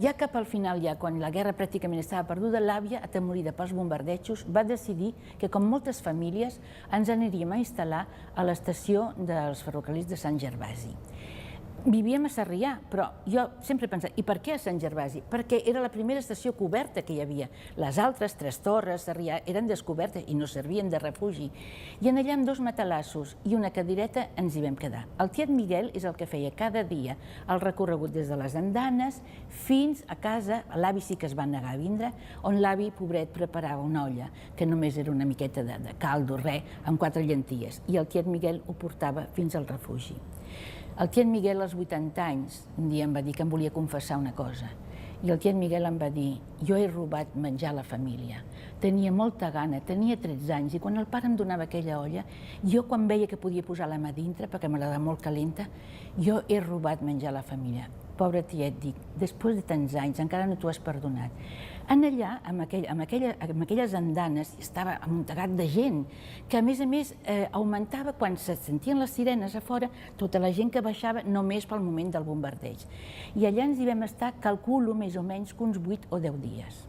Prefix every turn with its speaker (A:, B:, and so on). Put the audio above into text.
A: Ja cap al final, ja quan la guerra pràcticament estava perduda, l'àvia, atemorida pels bombardejos, va decidir que, com moltes famílies, ens aniríem a instal·lar a l'estació dels ferrocarrils de Sant Gervasi. Vivíem a Sarrià, però jo sempre he pensat, i per què a Sant Gervasi? Perquè era la primera estació coberta que hi havia. Les altres, Tres Torres, Sarrià, eren descobertes i no servien de refugi. I en allà amb 2 matalassos i una cadireta ens hi vam quedar. El tiet Miguel és el que feia cada dia el recorregut des de les andanes fins a casa. L'avi sí que es va negar a vindre, on l'avi, pobret, preparava una olla, que només era una miqueta de caldo, res, amb 4 llenties, i el tiet Miguel ho portava fins al refugi. El tiet Miguel, als 80 anys, un dia em va dir que em volia confessar una cosa. I el tiet Miguel em va dir, jo he robat menjar a la família. Tenia molta gana, tenia 13 anys, i quan el pare em donava aquella olla, jo quan veia que podia posar la mà dintre, perquè m'agradava molt calenta, jo he robat menjar a la família. Pobre tiet, dic, després de tants anys encara no t'ho has perdonat. En allà, amb aquelles andanes, estava amuntegat de gent, que a més augmentava quan se sentien les sirenes a fora, tota la gent que baixava només pel moment del bombardeig. I allà ens hi vam estar, calculo més o menys, que uns 8 o 10 dies.